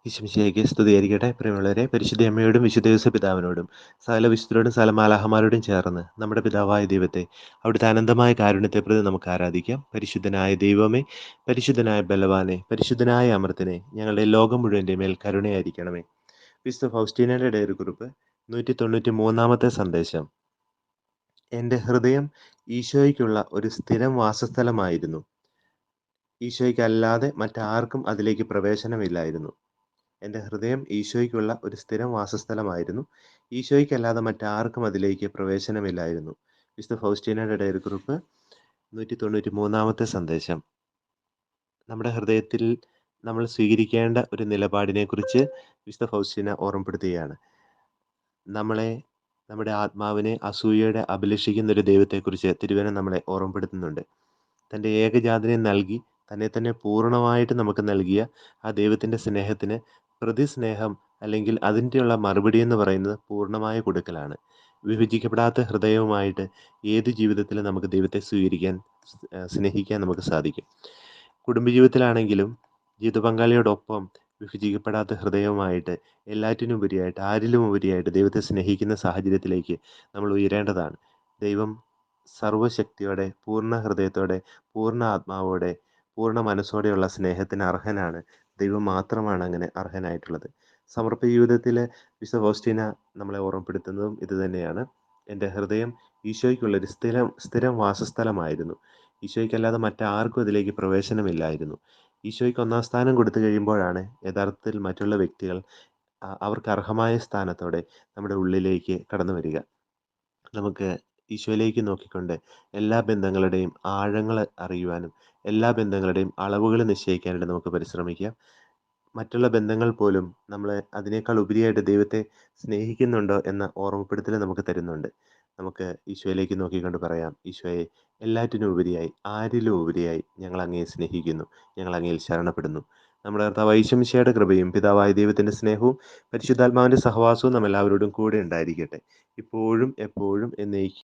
ഈശോമിശിഹായ്ക്ക് സ്തുതിയായിരിക്കട്ടെ. പ്രിയമുള്ളവരെ, പരിശുദ്ധ അമ്മയോടും വിശുദ്ധ യോസേപ്പ് പിതാവിനോടും സകല വിശുദ്ധരോടും സകല മാലാഹമാരോടും ചേർന്ന് നമ്മുടെ പിതാവായ ദൈവത്തെ അവിടുത്തെ അനന്തമായ കാരുണ്യത്തെ പ്രതി നമുക്ക് ആരാധിക്കാം. പരിശുദ്ധനായ ദൈവമേ, പരിശുദ്ധനായ ബലവാനെ, പരിശുദ്ധനായ അമർത്തിനെ, ഞങ്ങളുടെ ലോകം മുഴുവൻ്റെ മേൽ കരുണയായിരിക്കണമേ. വിശുദ്ധ ഫൗസ്റ്റീനയുടെ ഡയറി കുറിപ്പ് 193 സന്ദേശം. എൻ്റെ ഹൃദയം ഈശോയ്ക്കുള്ള ഒരു സ്ഥിരം വാസസ്ഥലമായിരുന്നു. ഈശോയ്ക്കല്ലാതെ മറ്റാർക്കും അതിലേക്ക് പ്രവേശനമില്ലായിരുന്നു. എൻ്റെ ഹൃദയം ഈശോയ്ക്കുള്ള ഒരു സ്ഥിരം വാസസ്ഥലമായിരുന്നു. ഈശോയ്ക്കല്ലാതെ മറ്റാർക്കും അതിലേക്ക് പ്രവേശനമില്ലായിരുന്നു. വിശുദ്ധ ഫൗസ്റ്റീനയുടെ ഡയറി കുറിപ്പ് 193 സന്ദേശം. നമ്മുടെ ഹൃദയത്തിൽ നമ്മൾ സ്വീകരിക്കേണ്ട ഒരു നിലപാടിനെക്കുറിച്ച് വിശുദ്ധ ഫൗസ്റ്റീന ഓർമ്മപ്പെടുത്തുകയാണ്. നമ്മുടെ ആത്മാവിനെ അസൂയയുടെ അഭിലഷിക്കുന്ന ഒരു ദൈവത്തെക്കുറിച്ച് തിരുവചനം നമ്മളെ ഓർമ്മപ്പെടുത്തുന്നുണ്ട്. തൻ്റെ ഏകജാതനെ നൽകി തന്നെ തന്നെ പൂർണ്ണമായിട്ട് നമുക്ക് നൽകിയ ആ ദൈവത്തിൻ്റെ സ്നേഹത്തിന് പ്രതിസ്നേഹം അല്ലെങ്കിൽ അതിൻ്റെയുള്ള മറുപടി എന്ന് പറയുന്നത് പൂർണ്ണമായ കൊടുക്കലാണ്. വിഭജിക്കപ്പെടാത്ത ഹൃദയവുമായിട്ട് ഏത് ജീവിതത്തിലും നമുക്ക് ദൈവത്തെ സ്വീകരിക്കാൻ, സ്നേഹിക്കാൻ നമുക്ക് സാധിക്കും. കുടുംബജീവിതത്തിലാണെങ്കിലും ജീവിത പങ്കാളിയോടൊപ്പം വിഭജിക്കപ്പെടാത്ത ഹൃദയവുമായിട്ട് എല്ലാറ്റിനും ഉപരിയായിട്ട്, ആരിലും ഉപരിയായിട്ട് ദൈവത്തെ സ്നേഹിക്കുന്ന സാഹചര്യത്തിലേക്ക് നമ്മൾ ഉയരേണ്ടതാണ്. ദൈവം സർവശക്തിയോടെ, പൂർണ്ണ ഹൃദയത്തോടെ, പൂർണ്ണ ആത്മാവോടെ, പൂർണ്ണ മനസ്സോടെയുള്ള സ്നേഹത്തിന് അർഹനാണ്. ദൈവം മാത്രമാണ് അങ്ങനെ അർഹനായിട്ടുള്ളത്. സമർപ്പ ജീവിതത്തിൽ വിശുദ്ധ ഫൗസ്റ്റീന നമ്മളെ ഓർമ്മപ്പെടുത്തുന്നതും ഇത് തന്നെയാണ്. എൻ്റെ ഹൃദയം ഈശോയ്ക്കുള്ളൊരു സ്ഥിരം വാസസ്ഥലമായിരുന്നു. ഈശോയ്ക്കല്ലാതെ മറ്റാർക്കും അതിലേക്ക് പ്രവേശനമില്ലായിരുന്നു. ഈശോയ്ക്ക് ഒന്നാം സ്ഥാനം കൊടുത്തു കഴിയുമ്പോഴാണ് യഥാർത്ഥത്തിൽ മറ്റുള്ള വ്യക്തികൾ അവർക്ക് അർഹമായ സ്ഥാനത്തോടെ നമ്മുടെ ഉള്ളിലേക്ക് കടന്നു വരിക. നമുക്ക് ഈശോയിലേക്ക് നോക്കിക്കൊണ്ട് എല്ലാ ബന്ധങ്ങളുടെയും ആഴങ്ങൾ അറിയുവാനും എല്ലാ ബന്ധങ്ങളുടെയും അളവുകൾ നിശ്ചയിക്കാനായിട്ട് നമുക്ക് പരിശ്രമിക്കാം. മറ്റുള്ള ബന്ധങ്ങൾ പോലും നമ്മളെ അതിനേക്കാൾ ഉപരിയായിട്ട് ദൈവത്തെ സ്നേഹിക്കുന്നുണ്ടോ എന്ന ഓർമ്മപ്പെടുത്തൽ നമുക്ക് തരുന്നുണ്ട്. നമുക്ക് ഈശോയിലേക്ക് നോക്കിക്കൊണ്ട് പറയാം, ഈശോയെ, എല്ലാറ്റിനും ഉപരിയായി, ആരിലും ഉപരിയായി ഞങ്ങൾ അങ്ങയെ സ്നേഹിക്കുന്നു, ഞങ്ങൾ അങ്ങയിൽ ശരണപ്പെടുന്നു. നമ്മുടെ കർത്താവായ യേശു മിശിഹായുടെ കൃപയും പിതാവായ ദൈവത്തിൻ്റെ സ്നേഹവും പരിശുദ്ധാത്മാവിൻ്റെ സഹവാസവും നമ്മെല്ലാവരോടും കൂടെ ഉണ്ടായിരിക്കട്ടെ, ഇപ്പോഴും എപ്പോഴും എന്നേക്കും.